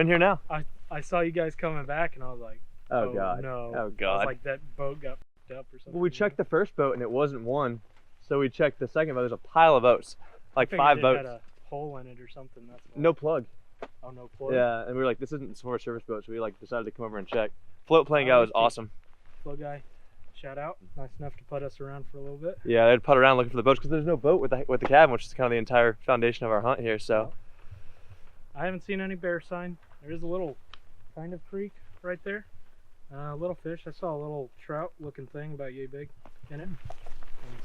in here now. I saw you guys coming back, and I was like, Oh God. no. Oh I God. was like, that boat got picked up or something. Well, we checked the first boat and it wasn't one, so we checked the second boat. There's a pile of boats, like 5 boats. It had a hole in it or something. That's why. No plug. Oh, no plug. Yeah, and we were like, this isn't for a service boat, so we like decided to come over and check. Float plane guy was awesome. Float guy, shout out. Nice enough to put us around for a little bit. Yeah, they'd putt around looking for the boats because there's no boat with the cabin, which is kind of the entire foundation of our hunt here. So I haven't seen any bear sign. There is a little kind of creek right there. Little fish. I saw a little trout looking thing about yay big in it, and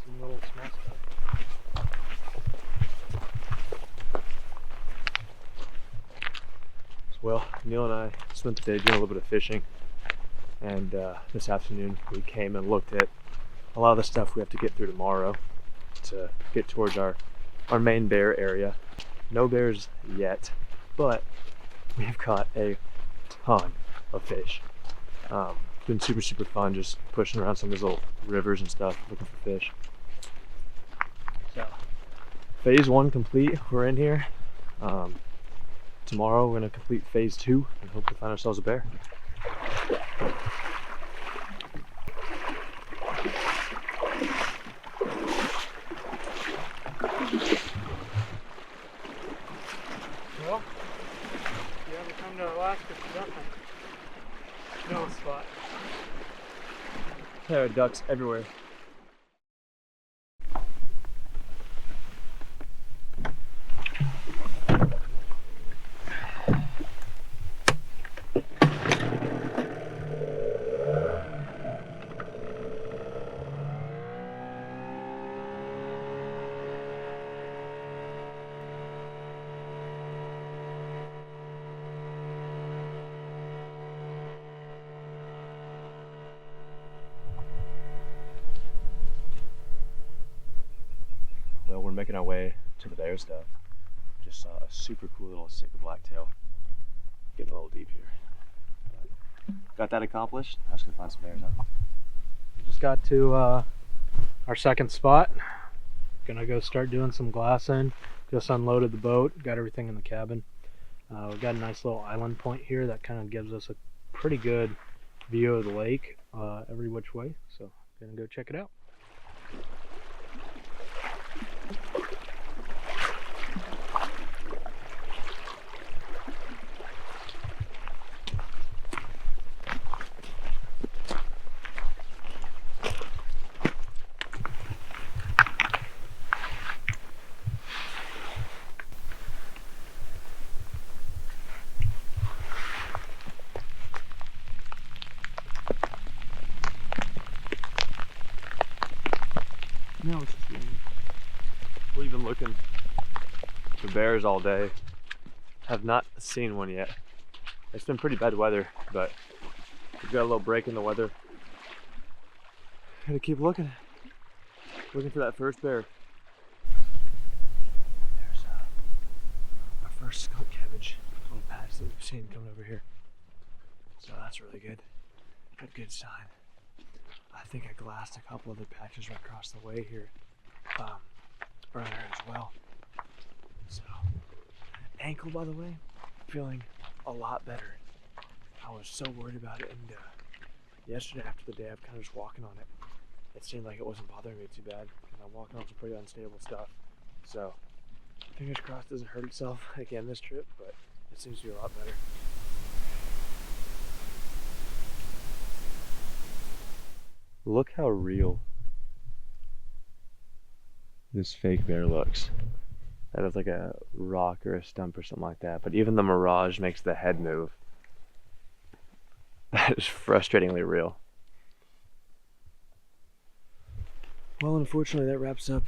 some little small stuff. Well, Neil and I spent the day doing a little bit of fishing, and this afternoon we came and looked at a lot of the stuff we have to get through tomorrow to get towards our main bear area. No bears yet, but we've caught a ton of fish. It's been super fun just pushing around some of these little rivers and stuff looking for fish. So phase 1 complete, we're in here. Tomorrow we're going to complete phase 2 and hopefully find ourselves a bear. Well, if you ever come to Alaska for duck hunting, know a spot. There are ducks everywhere. Well, we're making our way to the bear stuff. Just saw a super cool little Sitka blacktail. Getting a little deep here. Got that accomplished. I was gonna find some bears, huh? We just got to our second spot. Gonna go start doing some glassing. Just unloaded the boat, got everything in the cabin. We've got a nice little island point here that kind of gives us a pretty good view of the lake every which way. So gonna go check it out. No, it's just raining. We've been looking for bears all day. Have not seen one yet. It's been pretty bad weather, but we've got a little break in the weather. Gotta keep looking for that first bear. There's our first skunk cabbage little patch that we've seen coming over here. So that's really good. Good sign. I think I glassed a couple other patches right across the way here earlier as well. So, ankle, by the way, feeling a lot better. I was so worried about it, and yesterday after the day of kind of just walking on it, it seemed like it wasn't bothering me too bad, and I'm walking on some pretty unstable stuff. So, fingers crossed it doesn't hurt itself again this trip, but it seems to be a lot better. Look how real this fake bear looks. That is like a rock or a stump or something like that. But even the mirage makes the head move. That is frustratingly real. Well, unfortunately, that wraps up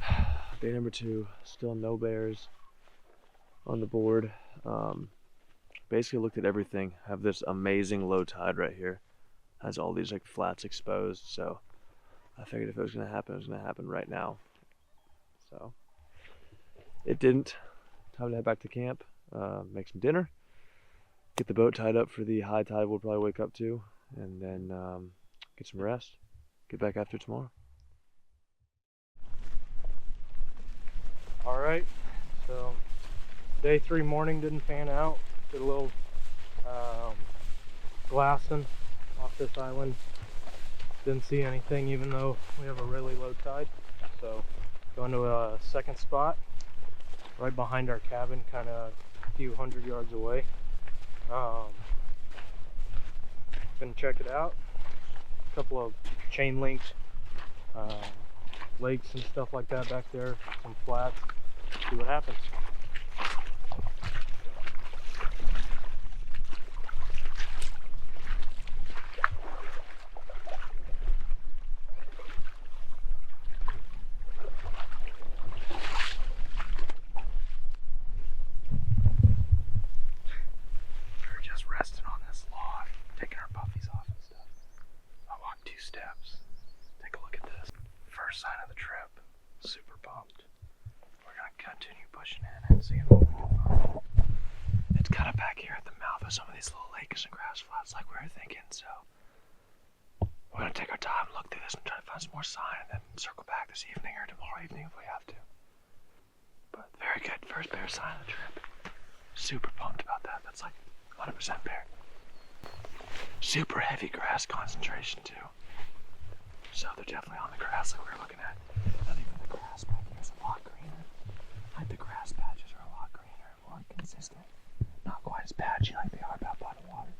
day number 2. Still no bears on the board. Basically looked at everything. Have this amazing low tide right here. Has all these like flats exposed, so I figured if it was gonna happen, it was gonna happen right now. So it didn't. Time to head back to camp, make some dinner, get the boat tied up for the high tide we'll probably wake up to, and then get some rest, get back after tomorrow. All right, so day 3 morning didn't pan out. Did a little glassing off this island. Didn't see anything even though we have a really low tide. So going to a second spot right behind our cabin, kind of a few hundred yards away. Gonna check it out. A couple of chain linked lakes and stuff like that back there, some flats. See what happens. We're just resting on this log, taking our puffies off and stuff. I walked 2 steps. Take a look at this. First sign of the trip. Super pumped. We're gonna continue pushing in and seeing what we can find. It's kind of back here at the mouth of some of these little lakes and grass flats like we were thinking, so we're gonna take our time, look through this and try to find some more sign and then circle back this evening or tomorrow evening if we have to. But very good, first bear sign of the trip. Super pumped about that. That's like 100% bear. Super heavy grass concentration too. So they're definitely on the grass like we were looking at. Not even the grass back here is a lot greener. Like the grass patches are a lot greener, more consistent. Not quite as patchy like they are out by the water.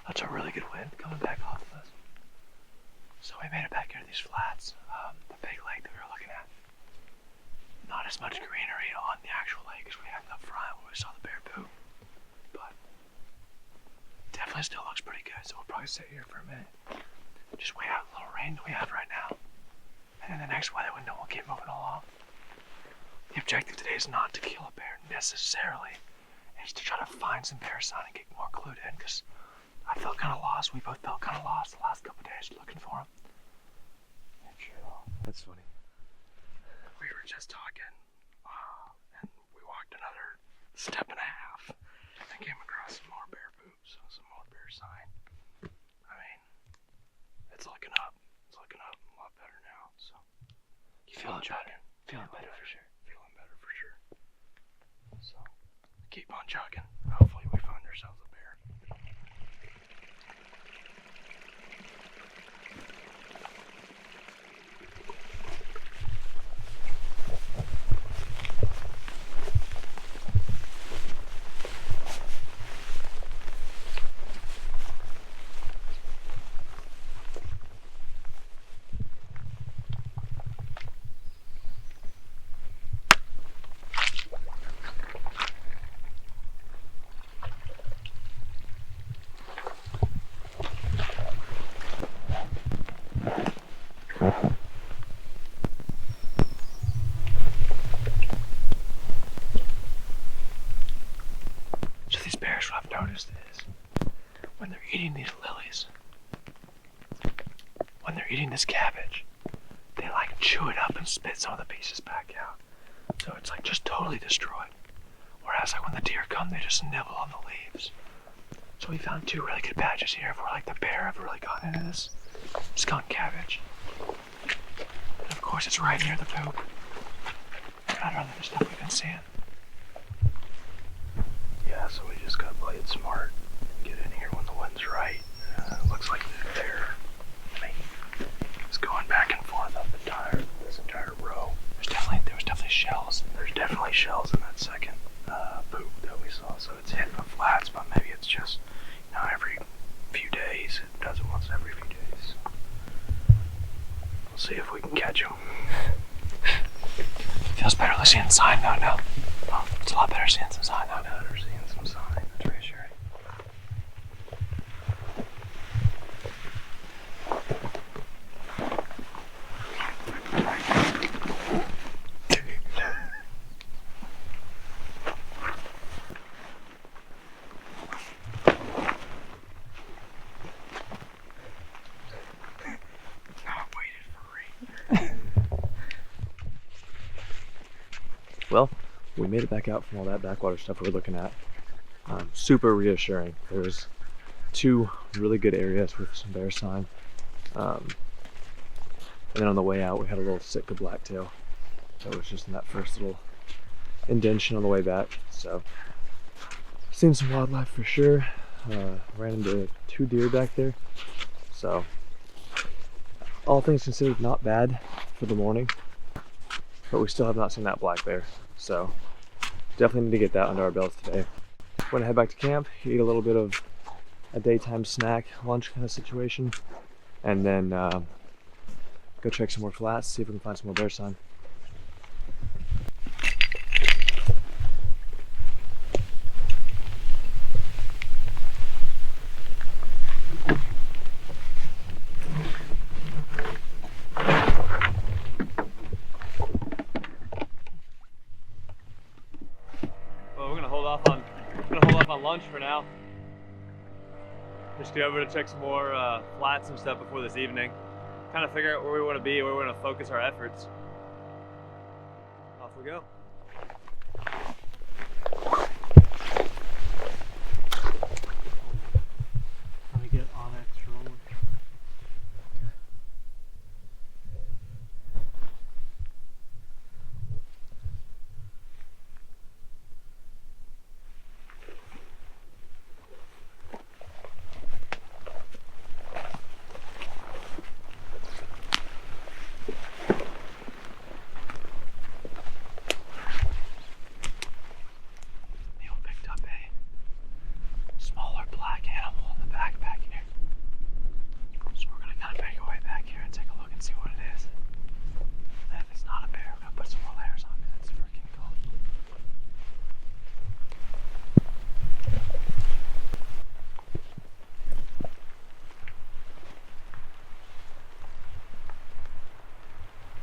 That's a really good wind coming back off of us. So we made it back here to these flats, the big lake that we were looking at. Not as much greenery on the actual lake as we had up front where we saw the bear poop, but definitely still looks pretty good. So we'll probably sit here for a minute, just wait out a little rain that we have right now, and in the next weather window we'll keep moving along. The objective today is not to kill a bear necessarily, it's to try to find some bear sign and get more clued in, because I felt kind of lost. We both felt kind of lost the last couple of days looking for him. That's funny. We were just talking, and we walked another step and a half and came across some more bear poop, so some more bear sign. I mean, it's looking up. It's looking up a lot better now. So you feeling better? Feeling better for sure. Feeling better for sure. So keep on chugging. Hopefully we find ourselves a bear. What I've noticed is when they're eating these lilies, when they're eating this cabbage, they like chew it up and spit some of the pieces back out. So it's like just totally destroyed. Whereas like when the deer come, they just nibble on the leaves. So we found 2 really good patches here where like the bear ever really got into this skunk cabbage. And of course it's right near the poop. Better than the stuff we've been seeing. Yeah, so we just gotta play it smart. Get in here when the wind's right. Looks like the bear is going back and forth up this entire row. There was definitely shells. There's definitely shells in that second poop that we saw. So it's hitting the flats, but maybe it's just every few days. It does it once every few days. see if we can catch him. Feels better seeing the sign though now. Oh, it's a lot better seeing some sign though. Better seeing some sign. That's reassuring. Well, we made it back out from all that backwater stuff we were looking at. Super reassuring. There was 2 really good areas with some bear sign. And then on the way out, we had a little Sitka blacktail that was just in that first little indention on the way back. So, seen some wildlife for sure. Ran into 2 deer back there. So, all things considered, not bad for the morning. But we still have not seen that black bear. So, definitely need to get that under our belts today. We're gonna head back to camp, eat a little bit of a daytime snack, lunch kind of situation, and then go check some more flats, see if we can find some more bear sign. Well, we're gonna hold off on lunch for now. Just get over to check some more flats and stuff before this evening. Kind of figure out where we want to be, where we want to focus our efforts. Off we go. Let me get Onyx rolling.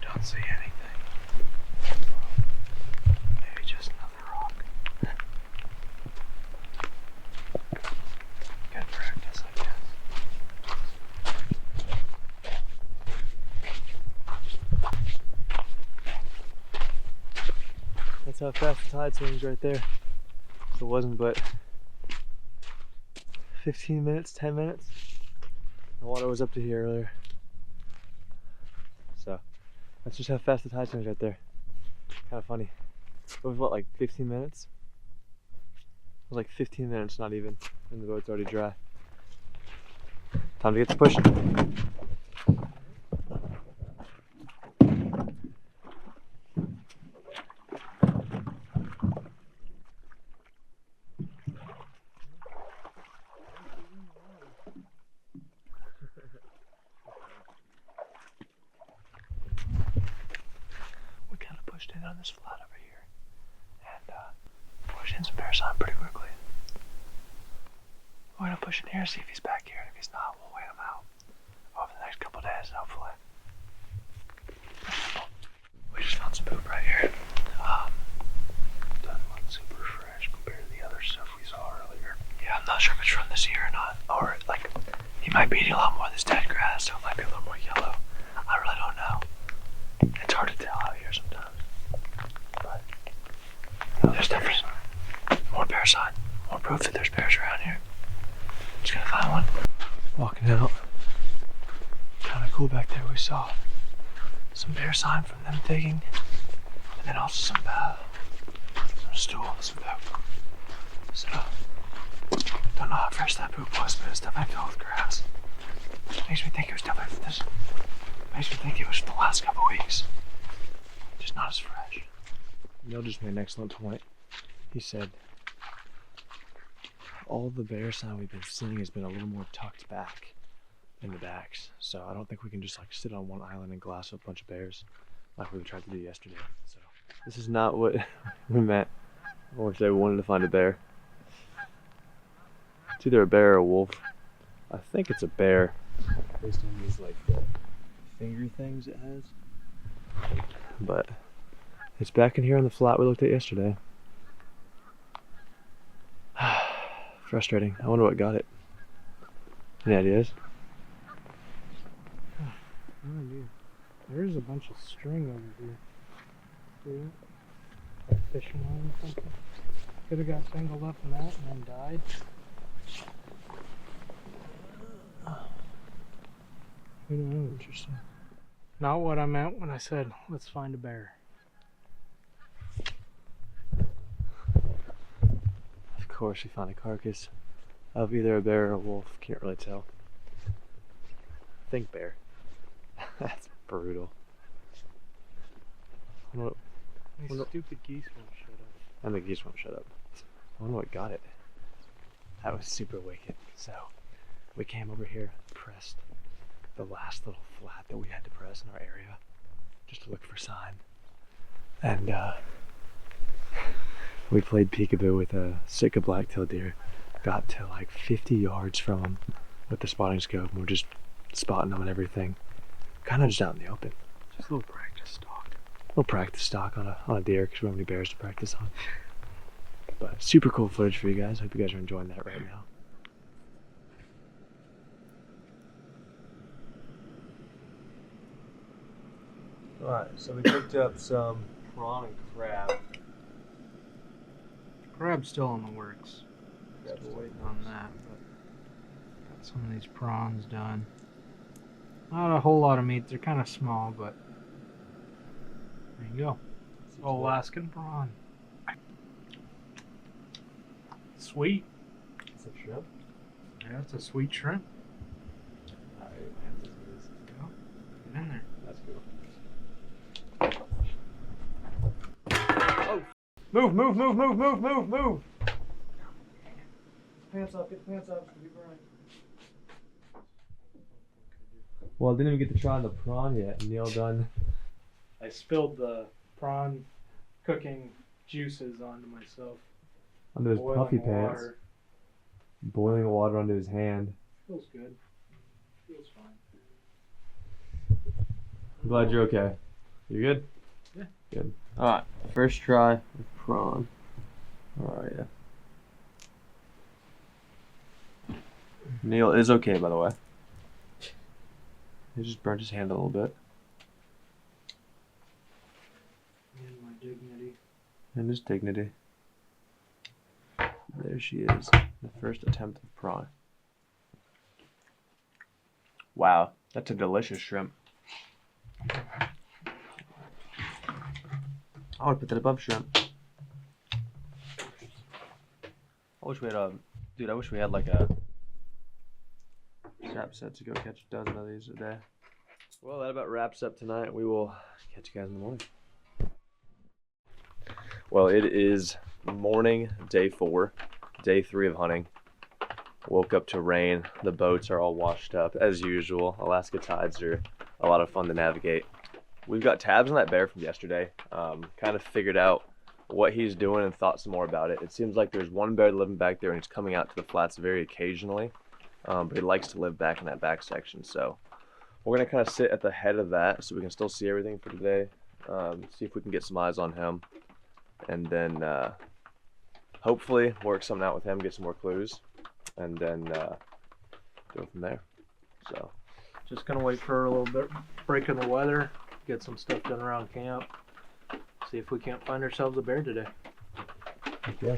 Don't see anything. Maybe just another rock. Good practice, I guess. That's how fast the tide swings right there. So it wasn't but 15 minutes, 10 minutes. The water was up to here earlier. So that's just how fast the tide swings right there. Kind of funny. It was what, like 15 minutes? It was like 15 minutes, not even, and the boat's already dry. Time to get to pushing. We kind of pushed in on this flat over here and pushed in some bear sign pretty quickly. We're gonna push in here, see if he's back here, and if he's not, we'll wait him out over the next couple days, hopefully. We just found some poop right here. Doesn't look super fresh compared to the other stuff we saw earlier. Yeah, I'm not sure if it's from this year or not. Or, like, he might be eating a lot more of this dead grass, so it might be a little more yellow. I really don't know. It's hard to tell out here sometimes. But there's definitely more bear sign. More proof that there's bears around here. Just gonna find one. Walking out. Kinda cool back there. We saw some bear sign from them digging. And then also some stool and some poop. So, don't know how fresh that poop was, but it's definitely filled with grass. Makes me think it was definitely from this. Makes me think it was from the last couple weeks. Just not as fresh. Neil just made an excellent point. He said, all the bear sign we've been seeing has been a little more tucked back. in the backs. So I don't think we can just like sit on one island and glass up a bunch of bears like we tried to do yesterday. So this is not what we meant when we said we wanted to find a bear. It's either a bear or a wolf. I think it's a bear based on these like finger things it has. But it's back in here on the flat we looked at yesterday. Frustrating. I wonder what got it. Any ideas? No idea. There is a bunch of string over here. See that? Like fishing line or something. Could have got tangled up in that and then died. Who knows? Interesting. Not what I meant when I said, let's find a bear. Of course, we found a carcass of either a bear or a wolf. Can't really tell. I think bear. That's brutal. What, These stupid geese won't shut up. and the geese won't shut up. I wonder what got it. That was super wicked. So we came over here, pressed the last little flat that we had to press in our area just to look for sign. And we played peekaboo with a Sitka black-tailed deer. Got to like 50 yards from him with the spotting scope, and we're just spotting them and everything. Kind of just out in the open. Just a little practice stalk. A little practice stalk on a deer because we don't have any bears to practice on. But super cool footage for you guys. Hope you guys are enjoying that right now. Alright, so we picked up some prawn and crab. Crab's still in the works. Still waiting on that, but got some of these prawns done. Not a whole lot of meat. They're kind of small, but there you go. Alaskan prawn. Sweet. Is it shrimp? Yeah, it's a sweet shrimp. Alright, Go. Get in there. that's cool. Move, move, move, move, move, move, move. Pants up, get the pants up, be burning. Well, I didn't even get to try the prawn yet. Neil done. I spilled the prawn cooking juices onto myself. Under his Boiling puffy pants. water. Boiling water onto his hand. Feels good. Feels fine. I'm glad you're okay. You good? Yeah. Good. Alright, first try with prawn. Alright, yeah. Neil is okay, by the way. He just burnt his hand a little bit. And my dignity. And his dignity. There she is. The first attempt of prawn. Wow, that's a delicious shrimp. I would put that above shrimp. I wish we had dude, I wish we had like a trap set to go catch a dozen of these a day. Well, that about wraps up tonight. We will catch you guys in the morning. Well, it is morning, day 4, day 3 of hunting. Woke up to rain. The boats are all washed up as usual. Alaska tides are a lot of fun to navigate. We've got tabs on that bear from yesterday. Kind of figured out what he's doing and thought some more about it. It seems like there's one bear living back there and he's coming out to the flats very occasionally. But he likes to live back in that back section. So we're gonna kind of sit at the head of that so we can still see everything for today. See if we can get some eyes on him. And then hopefully work something out with him, get some more clues. And then go from there. So Just gonna wait for a little bit break in the weather, get some stuff done around camp, see if we can't find ourselves a bear today. yeah.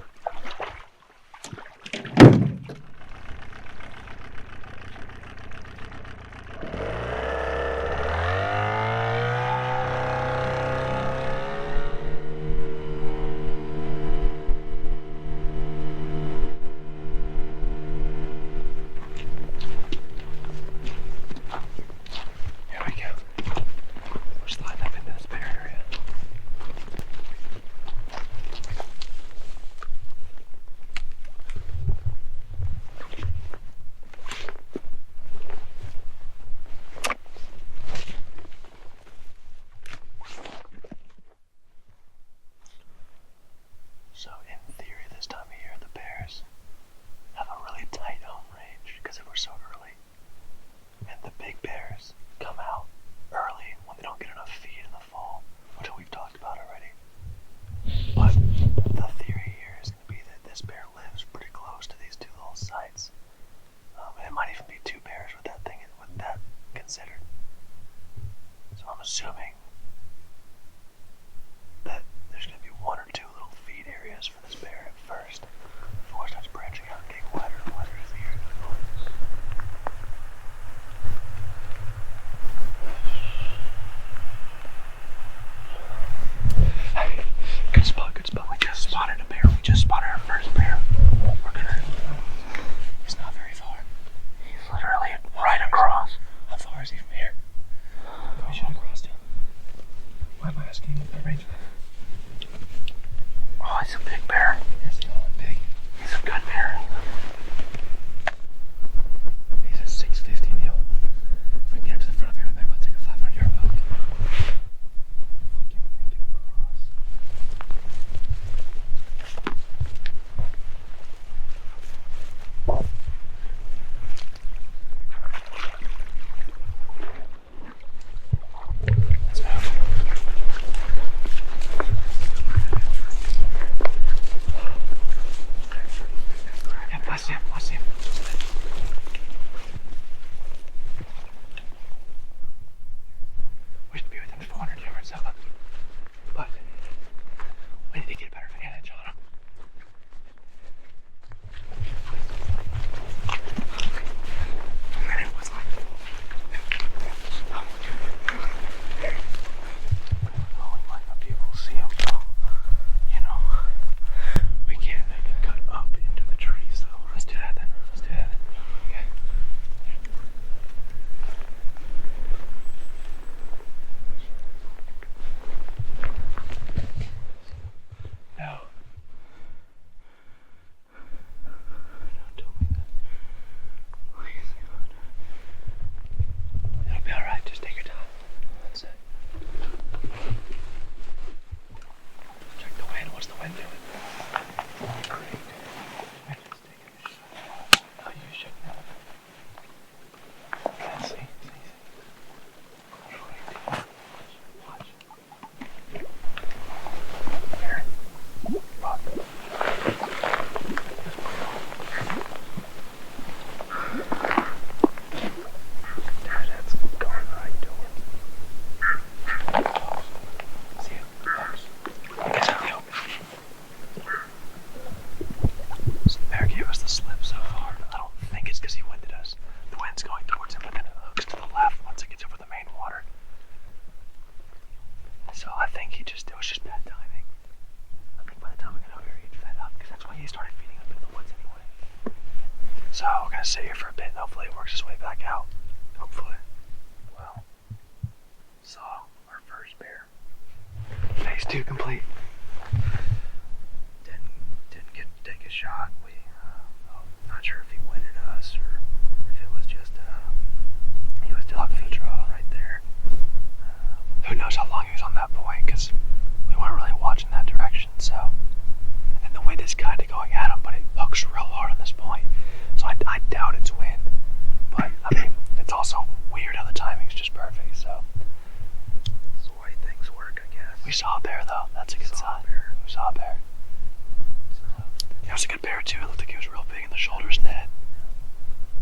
I'm assuming that there's going to be one or two little feed areas for this bear at first before it starts branching out and getting wider and wider as the year goes on. Hey, good spot, good spot. We just spotted a bear. We just spotted our first bear. We're gonna... He's not very far. He's literally right across. How far is he from here? We should have crossed him. Why am I asking what that range is? Oh, he's a big bear. Yes, he's big. He's a good bear. He's a 650 meal. If we can get him to the front of here, maybe I'll take a 500-yard boat. I see him. We should be within 400 yards of him, but we need to get a better vantage on him. And it was like, oh, we might not be able to see him, you know. We can't make it cut up into the trees, though. Let's do that then. Let's do that. Okay. No. Don't tell me that. Please, God. It'll be alright. Just take your time. That's it. Check the wind. What's the wind doing? Great. Just taking a shot. Oh, you should know. Yeah, see. Watch. There. Look. There, that's going right to him. See it? Close. Get out of the open. So the bear gave us the slip so far. I don't think it's because he winded us. The wind's going towards him, but then it hooks to the left once it gets over the main water. So I think it was just bad timing. I think by the time we got over here, he'd fed up, because that's why he started feeding up into the woods anyway. So we're going to sit here for a bit, and hopefully it works his way back out. Hopefully. Well, saw our first bear. Phase 2 complete. Didn't get to take a shot. Not sure if he winded us or if it was just he was dog food draw right there. Who knows how long he was on that point, because we weren't really watching that direction. So, and the wind is kind of going at him, but it hooks real hard on this point. So I doubt it's wind. But I mean, it's also weird how the timing's just perfect. So that's the way things work, I guess. We saw a bear though. That's a good sign. We saw a bear. It was a good bear too. It looked like he was real big in the shoulders and head.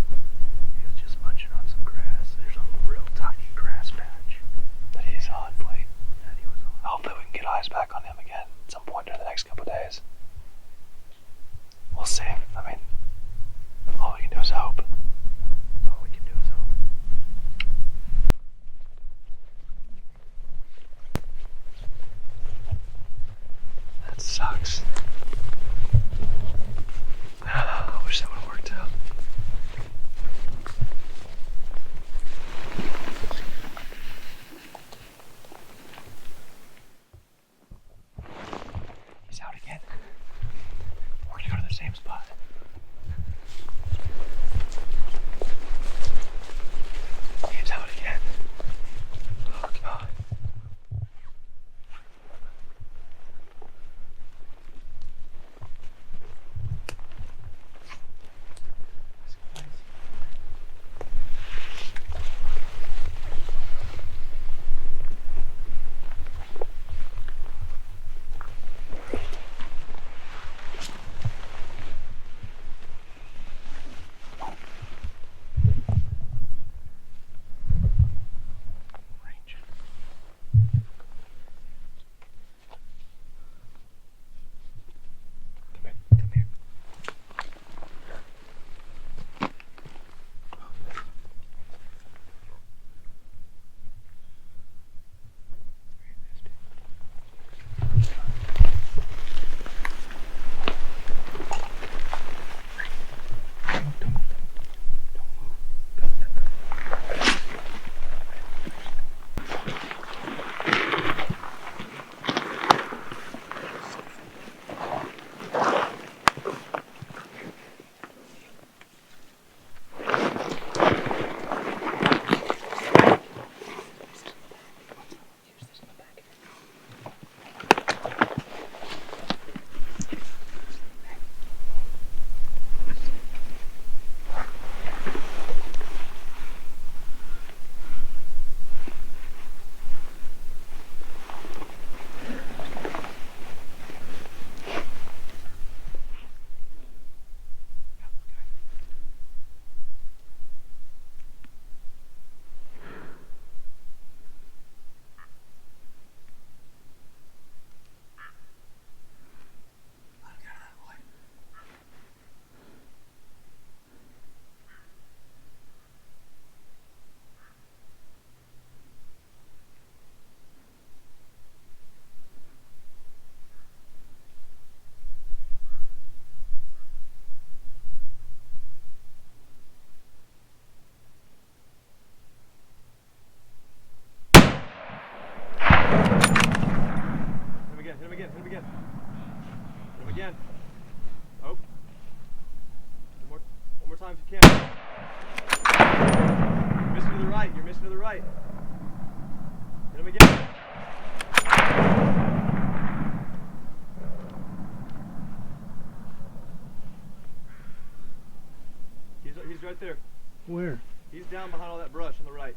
He was just munching on some grass. There's a real tiny grass patch that he's on, Blake. That he was on. Hopefully we can get eyes back on him again at some point during the next couple of days. We'll see. I mean, all we can do is hope. All we can do is hope. That sucks. I wish that would have worked out. He's out again. We're gonna go to the same spot. He's out again. Oh God. Let me get it. He's right there. Where? He's down behind all that brush on the right.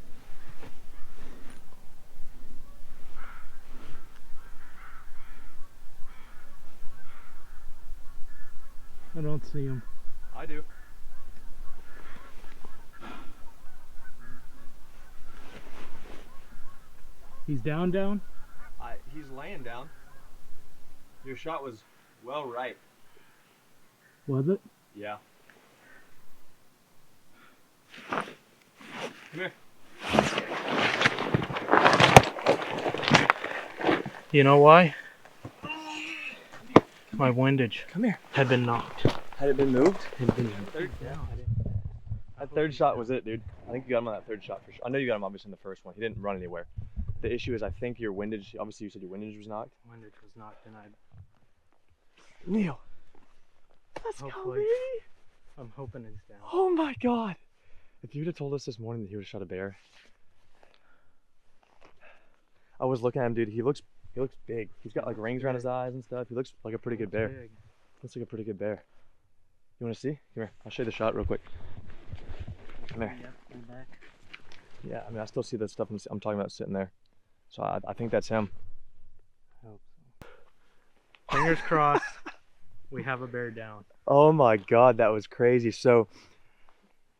I don't see him. I do. He's down? He's laying down. Your shot was well right. Was it? Yeah. Come here. You know why? My windage Come here. had been knocked. Had it been moved? Had been down. That third shot was it, dude. I think you got him on that third shot for sure. I know you got him obviously in the first one. He didn't run anywhere. The issue is I think your windage, obviously you said your windage was knocked. Windage was knocked and Neil. Let's go, baby. I'm hoping he's down. Oh my God. If you'd have told us this morning that he would have shot a bear. I was looking at him, dude. He looks big. He's got like rings around his eyes and stuff. He looks like a pretty good bear. Big. Looks like a pretty good bear. You want to see? Come here. I'll show you the shot real quick. Come here. Yeah, I mean, I still see the stuff I'm talking about sitting there. So I think that's him. I hope so. Fingers crossed. We have a bear down. Oh my God, that was crazy. So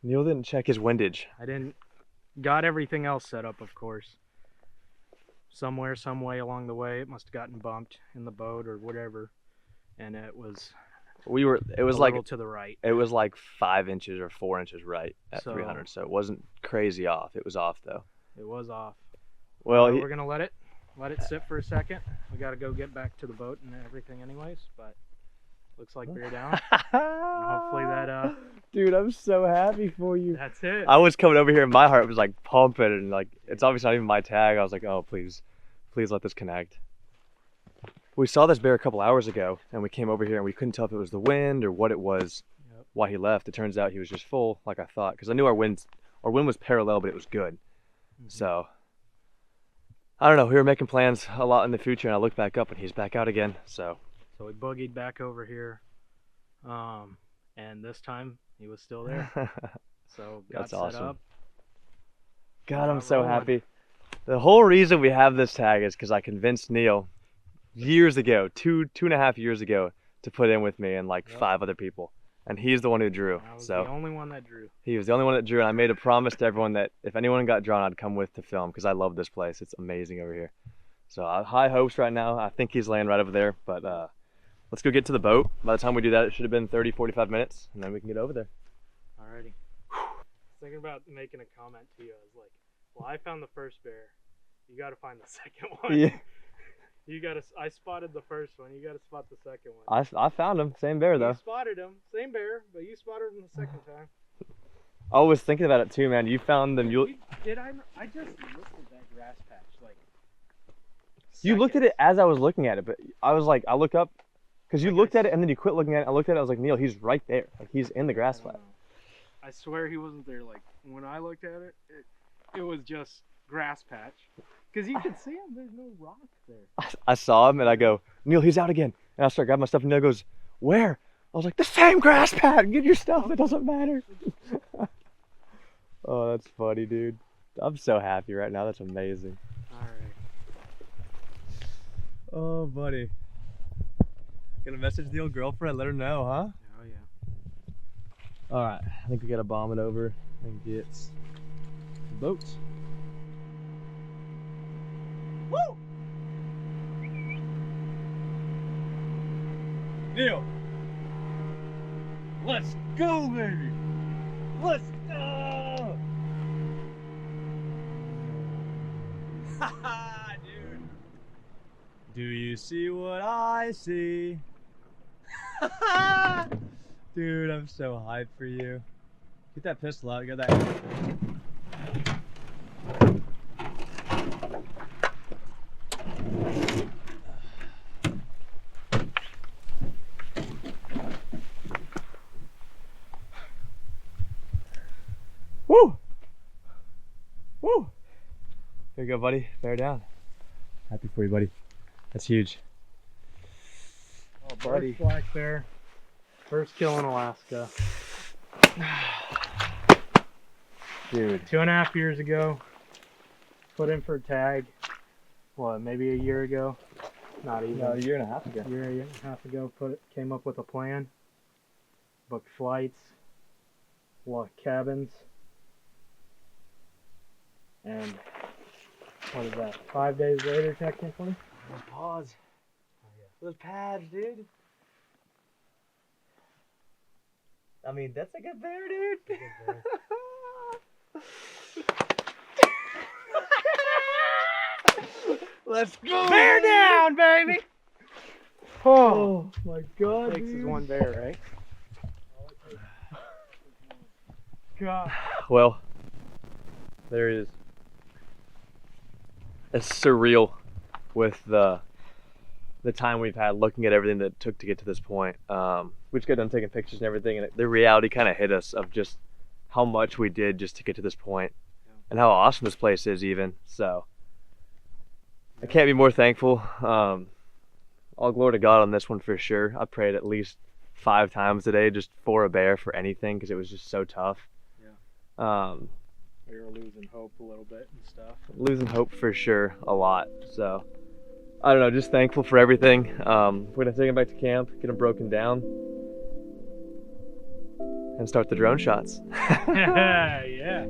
Neil didn't check his windage. I didn't. Got everything else set up, of course. Somewhere, some way along the way, it must have gotten bumped in the boat or whatever, and it was. It was like to the right. It was like 5 inches or 4 inches right at So- 300. So it wasn't crazy off. It was off though. It was off. Well, We're gonna let it sit for a second. We gotta go get back to the boat and everything, anyways. But looks like bear down. And hopefully that. Dude, I'm so happy for you. That's it. I was coming over here and my heart was like pumping and like it's obviously not even my tag. I was like, oh please let this connect. We saw this bear a couple hours ago and we came over here and we couldn't tell if it was the wind or what it was. Yep. Why he left. It turns out he was just full like I thought because I knew our wind was parallel but it was good. Mm-hmm. So I don't know. We were making plans a lot in the future and I looked back up and he's back out again. So we boogied back over here, and this time he was still there. So got That's set awesome. up. God, I'm Got so rolling. happy. The whole reason we have this tag is because I convinced Neil years ago, two and a half years ago, to put in with me and like Yep. 5 other people. And he's the one who drew. I was So the only one that drew. he was the only one that drew. And I made a promise to everyone that if anyone got drawn, I'd come with to film because I love this place. It's amazing over here. So high hopes right now. I think he's laying right over there. But let's go get to the boat. By the time we do that, it should have been 30, 45 minutes. And then we can get over there. Alrighty. I was thinking about making a comment to you. I was like, well, I found the first bear. You got to find the second one. Yeah. I spotted the first one. You got to spot the second one. I found him. Same bear though. You spotted him. Same bear, but you spotted him the second time. I was thinking about it too, man. You found them. I just looked at that grass patch like. You looked at it as I was looking at it, but I was like, I look up, because you looked at it and then you quit looking at it. I looked at it, I was like, Neil, he's right there. Like, he's in the grass flat. I swear he wasn't there. Like, when I looked at it, it was just grass patch. Because you could see him, there's no rock there. I saw him and I go, Neil, he's out again. And I start grabbing my stuff and Neil goes, where? I was like, the same grass patch. Get your stuff. It doesn't matter. Oh, that's funny, dude. I'm so happy right now. That's amazing. Alright. Oh, buddy. Gonna message the old girlfriend, let her know, huh? Oh, yeah. All right, I think we gotta bomb it over and get the boat. Woo! Neil, let's go, baby. Let's go. Haha, dude. Do you see what I see? Dude, I'm so hyped for you. Get that pistol out. You got that. Woo! Woo! Here you go, buddy. Bear down. Happy for you, buddy. That's huge. Oh, buddy. First black bear. First kill in Alaska. Dude. 2.5 years ago. Put in for a tag. What, maybe a year ago? Not even. No, a year and a half ago. A year and a half ago, came up with a plan. Booked flights. Locked cabins. And what is that? 5 days later, technically? Pause. Oh, yeah. Those pads, dude. I mean, that's a good bear, dude. Good bear. Let's go. Bear down, baby! Oh, my God, takes is one bear, right? God. Well, there is. It's surreal with the time we've had looking at everything that it took to get to this point. We just got done taking pictures and everything, and the reality kind of hit us of just how much we did just to get to this point, and how awesome this place is even. So I can't be more thankful. All glory to God on this one for sure. I prayed at least 5 times a day just for a bear, for anything, because it was just so tough. Yeah. We were losing hope a little bit and stuff. Losing hope for sure, a lot. So I don't know, just thankful for everything. We're gonna take him back to camp, get him broken down, and start the drone shots. Yeah.